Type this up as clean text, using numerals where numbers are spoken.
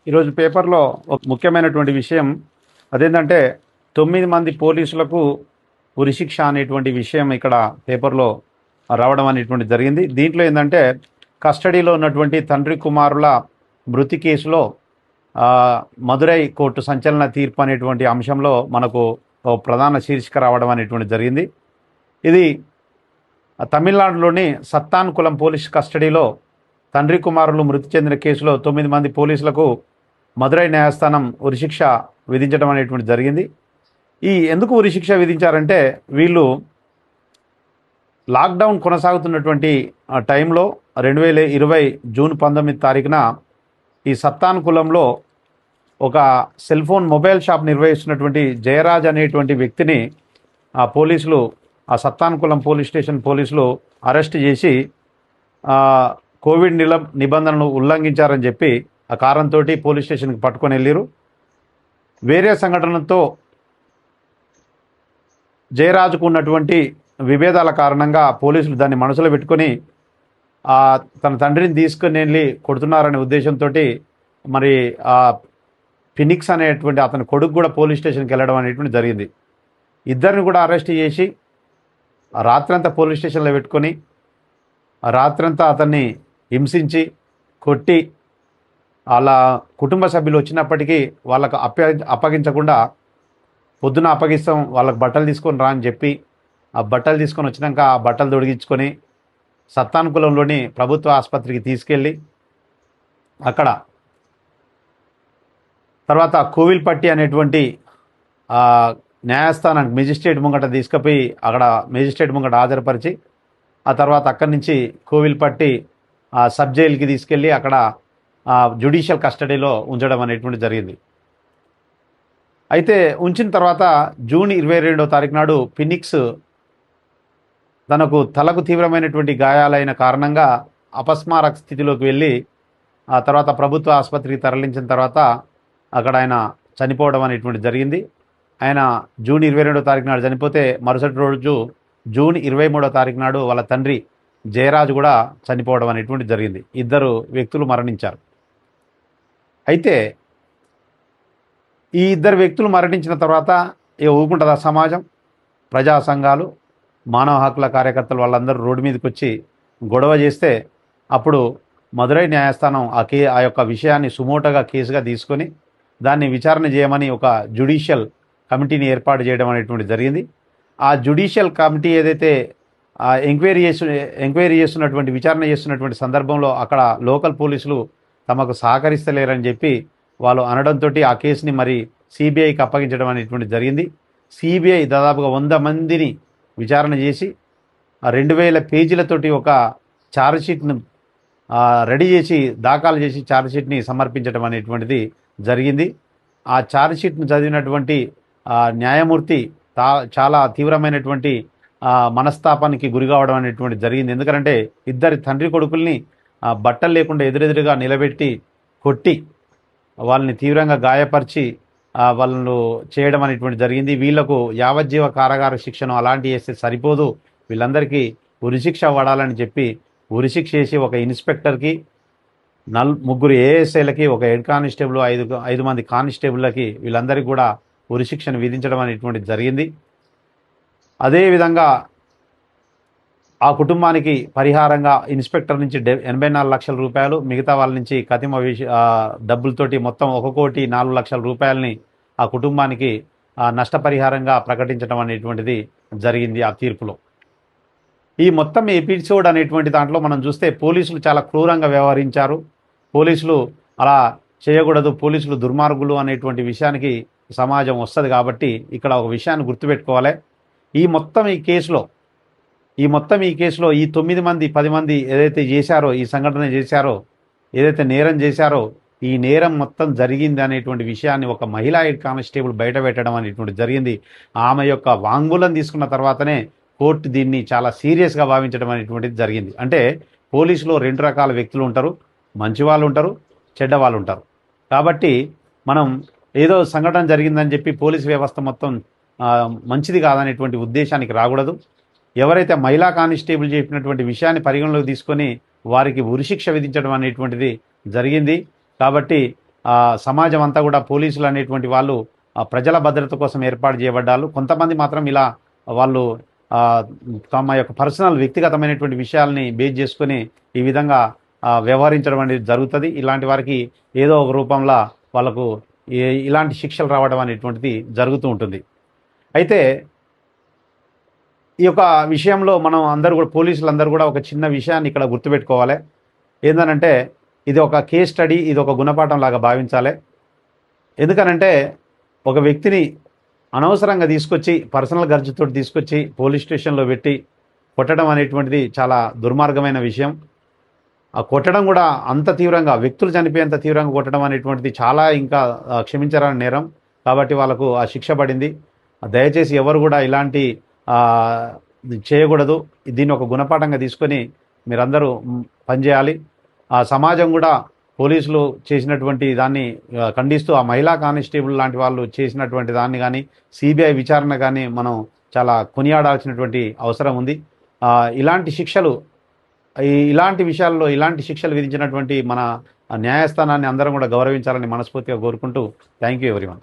ఈరోజు పేపర్లో ఒక ముఖ్యమైనటువంటి విషయం అదేంటంటే 9 మంది పోలీసులకు ఉరిశిక్ష అనేటువంటి విషయం ఇక్కడ పేపర్లో రావడం అనేటువంటి జరిగింది. దీంట్లో ఏంటంటే కస్టడీలో ఉన్నటువంటి తండ్రి కుమారుల మృతి కేసులో మదురై కోర్టు సంచలన తీర్పు అనేటువంటి అంశంలో మనకు ప్రధాన శీర్షిక రావడం అనేటువంటి జరిగింది. ఇది తమిళనాడులోని సత్తాన్కులం పోలీస్ కస్టడీలో తండ్రి కుమారులు మృతి చెందిన కేసులో 9 మంది పోలీసులకు మదురై న్యాయస్థానం ఉరిశిక్ష విధించడం అనేటువంటి జరిగింది. ఎందుకు ఉరిశిక్ష విధించారంటే వీళ్ళు లాక్డౌన్ కొనసాగుతున్నటువంటి టైంలో 2020 జూన్ 19 తారీఖున ఈ సత్తాన్కులంలో ఒక సెల్ ఫోన్ మొబైల్ షాప్ నిర్వహిస్తున్నటువంటి జయరాజ్ అనేటువంటి వ్యక్తిని పోలీసులు సత్తాన్కులం పోలీస్ స్టేషన్ పోలీసులు అరెస్ట్ చేసి కోవిడ్ నిబంధనలు ఉల్లంఘించారని చెప్పి ఆ కారణంతో పోలీస్ స్టేషన్కి పట్టుకొని వెళ్ళారు. వేరే సంఘటనలతో జయరాజుకు ఉన్నటువంటి విభేదాల కారణంగా పోలీసులు దాన్ని మనసులో పెట్టుకొని తన తండ్రిని తీసుకుని వెళ్ళి కొడుతున్నారనే ఉద్దేశంతో మరి ఫినిక్స్ అనేటువంటి అతని కొడుకు కూడా పోలీస్ స్టేషన్కి వెళ్ళడం అనేటువంటి జరిగింది. ఇద్దరిని కూడా అరెస్ట్ చేసి రాత్రంతా పోలీస్ స్టేషన్లో పెట్టుకొని రాత్రంతా అతన్ని హింసించి కొట్టి వాళ్ళ కుటుంబ సభ్యులు వచ్చినప్పటికీ వాళ్ళకు అప్పగించకుండా పొద్దున అప్పగిస్తాం వాళ్ళకు బట్టలు తీసుకొని రా అని చెప్పి ఆ బట్టలు తీసుకొని వచ్చినాక ఆ బట్టలు తొడిగించుకొని సత్తాన్కులంలోని ప్రభుత్వ ఆసుపత్రికి తీసుకెళ్ళి అక్కడ తర్వాత కోవిల్పట్టి అనేటువంటి న్యాయస్థానానికి మెజిస్ట్రేట్ ముంగట తీసుకుపోయి అక్కడ మెజిస్ట్రేట్ ముంగట హాజరుపరిచి ఆ తర్వాత అక్కడి నుంచి కోవిల్పట్టి సబ్ జైలుకి తీసుకెళ్ళి అక్కడ జ్యుడిషియల్ కస్టడీలో ఉంచడం అనేటువంటి జరిగింది. అయితే ఉంచిన తర్వాత జూన్ 22వ తారీఖు నాడు ఫినిక్స్ తనకు తలకు తీవ్రమైనటువంటి గాయాలైన కారణంగా అపస్మారక స్థితిలోకి వెళ్ళి ఆ తర్వాత ప్రభుత్వ ఆసుపత్రికి తరలించిన తర్వాత అక్కడ ఆయన చనిపోవడం అనేటువంటి జరిగింది. ఆయన జూన్ 22వ తారీఖు నాడు చనిపోతే మరుసటి రోజు జూన్ 23వ తారీఖు నాడు వాళ్ళ తండ్రి జయరాజు కూడా చనిపోవడం అనేటువంటి జరిగింది. ఇద్దరు వ్యక్తులు మరణించారు. అయితే ఈ ఇద్దరు వ్యక్తులు మరణించిన తర్వాత ఊరుకుంటుందా సమాజం? ప్రజా సంఘాలు, మానవ హక్కుల కార్యకర్తలు వాళ్ళందరూ రోడ్డు మీదకి వచ్చి గొడవ చేస్తే అప్పుడు మదురై న్యాయస్థానం ఆ యొక్క విషయాన్ని సుమోటోగా కేసుగా తీసుకొని దాన్ని విచారణ చేయమని ఒక జ్యుడిషియల్ కమిటీని ఏర్పాటు చేయడం అనేటువంటి జరిగింది. ఆ జ్యుడిషియల్ కమిటీ ఏదైతే ఎంక్వైరీ చేస్తున్నటువంటి విచారణ చేస్తున్నటువంటి సందర్భంలో అక్కడ లోకల్ పోలీసులు తమకు సహకరిస్తలేరని చెప్పి వాళ్ళు అనడంతో ఆ కేసుని మరి సిబిఐకి అప్పగించడం అనేటువంటి జరిగింది. సిబిఐ దాదాపుగా 100 మందిని విచారణ చేసి 2000 పేజీలతోటి ఒక ఛార్జ్షీట్ను రెడీ చేసి దాఖలు చేసి ఛార్జ్షీట్ని సమర్పించడం అనేటువంటిది జరిగింది. ఆ ఛార్జ్షీట్ను చదివినటువంటి న్యాయమూర్తి చాలా తీవ్రమైనటువంటి మనస్తాపానికి గురి కావడం అనేటువంటి జరిగింది. ఎందుకంటే ఇద్దరి తండ్రి కొడుకుల్ని బట్టలు లేకుండా ఎదురెదురుగా నిలబెట్టి కొట్టి వాళ్ళని తీవ్రంగా గాయపరిచి వాళ్ళు చేయడం అనేటువంటి జరిగింది. వీళ్లకు యావజ్జీవ కారాగార శిక్షను అలాంటి వేస్తే సరిపోదు, వీళ్ళందరికీ ఉరిశిక్ష పడాలని చెప్పి ఉరిశిక్ష చేసి ఒక ఇన్స్పెక్టర్కి 3 ఏఎస్ఐలకి ఒక హెడ్ కానిస్టేబుల్ 5 మంది కానిస్టేబుల్లకి వీళ్ళందరికీ కూడా ఉరిశిక్షను విధించడం అనేటువంటిది జరిగింది. అదేవిధంగా ఆ కుటుంబానికి పరిహారంగా ఇన్స్పెక్టర్ నుంచి 84 లక్షల రూపాయలు, మిగతా వాళ్ళ నుంచి కతిమ డబ్బులతోటి మొత్తం 1,04,00,000 రూపాయలని ఆ కుటుంబానికి నష్టపరిహారంగా ప్రకటించడం అనేటువంటిది జరిగింది ఆ తీర్పులో. ఈ మొత్తం ఎపిసోడ్ అనేటువంటి దాంట్లో మనం చూస్తే పోలీసులు చాలా క్రూరంగా వ్యవహరించారు. పోలీసులు అలా చేయకూడదు, పోలీసులు దుర్మార్గులు అనేటువంటి విషయానికి సమాజం వస్తుంది. కాబట్టి ఇక్కడ ఒక విషయాన్ని గుర్తుపెట్టుకోవాలి. ఈ మొత్తం ఈ కేసులో ఈ 9 మంది 10 మంది ఏదైతే చేశారో, ఈ సంఘటన చేశారో, ఏదైతే నేరం చేశారో, ఈ నేరం మొత్తం జరిగింది అనేటువంటి విషయాన్ని ఒక మహిళా హెడ్ కానిస్టేబుల్ బయట పెట్టడం అనేటువంటి జరిగింది. ఆమె యొక్క వాంగ్మూలం తీసుకున్న తర్వాతనే కోర్టు దీన్ని చాలా సీరియస్గా భావించడం అనేటువంటిది జరిగింది. అంటే పోలీసులో 2 రకాల వ్యక్తులు ఉంటారు, మంచి వాళ్ళు ఉంటారు, చెడ్డ వాళ్ళు ఉంటారు. కాబట్టి మనం ఏదో సంఘటన జరిగిందని చెప్పి పోలీసు వ్యవస్థ మొత్తం మంచిది కాదనేటువంటి ఉద్దేశానికి రాకూడదు. ఎవరైతే మహిళా కానిస్టేబుల్ చెప్పినటువంటి విషయాన్ని పరిగణలోకి తీసుకొని వారికి ఉరిశిక్ష విధించడం అనేటువంటిది జరిగింది. కాబట్టి సమాజం అంతా కూడా పోలీసులు అనేటువంటి వాళ్ళు ప్రజల భద్రత కోసం ఏర్పాటు చేయబడ్డారు. కొంతమంది మాత్రం ఇలా వాళ్ళు ఆ, తమ యొక్క పర్సనల్ వ్యక్తిగతమైనటువంటి విషయాల్ని బేస్ చేసుకొని ఈ విధంగా వ్యవహరించడం అనేది జరుగుతుంది. ఇలాంటి వారికి ఏదో ఒక రూపంలో వాళ్ళకు ఇలాంటి శిక్షలు రావడం అనేటువంటిది జరుగుతూ ఉంటుంది. అయితే ఈ యొక్క విషయంలో మనం అందరూ కూడా పోలీసులందరూ కూడా ఒక చిన్న విషయాన్ని ఇక్కడ గుర్తుపెట్టుకోవాలి. ఏంటనంటే ఇది ఒక కేస్ స్టడీ, ఇది ఒక గుణపాఠం లాగా భావించాలి. ఎందుకనంటే ఒక వ్యక్తిని అనవసరంగా తీసుకొచ్చి పర్సనల్ గర్జుతో తీసుకొచ్చి పోలీస్ స్టేషన్లో పెట్టి కొట్టడం అనేటువంటిది చాలా దుర్మార్గమైన విషయం. ఆ కొట్టడం కూడా అంత తీవ్రంగా, వ్యక్తులు చనిపోయేంత తీవ్రంగా కొట్టడం అనేటువంటిది చాలా ఇంకా క్షమించరాని నేరం. కాబట్టి వాళ్ళకు ఆ శిక్ష పడింది. దయచేసి ఎవరు కూడా ఇలాంటి చేయకూడదు. దీన్ని ఒక గుణపాఠంగా తీసుకొని మీరందరూ పనిచేయాలి. ఆ సమాజం కూడా పోలీసులు చేసినటువంటి దాన్ని ఖండిస్తూ ఆ మహిళా కానిస్టేబుల్ లాంటి వాళ్ళు చేసినటువంటి దాన్ని కానీ సిబిఐ విచారణ కానీ మనం చాలా కొనియాడాల్సినటువంటి అవసరం ఉంది. ఇలాంటి శిక్షలు ఇలాంటి విషయాల్లో ఇలాంటి శిక్షలు విధించినటువంటి మన న్యాయస్థానాన్ని అందరం కూడా గౌరవించాలని మనస్ఫూర్తిగా కోరుకుంటూ థ్యాంక్ యూ ఎవ్రీవన్.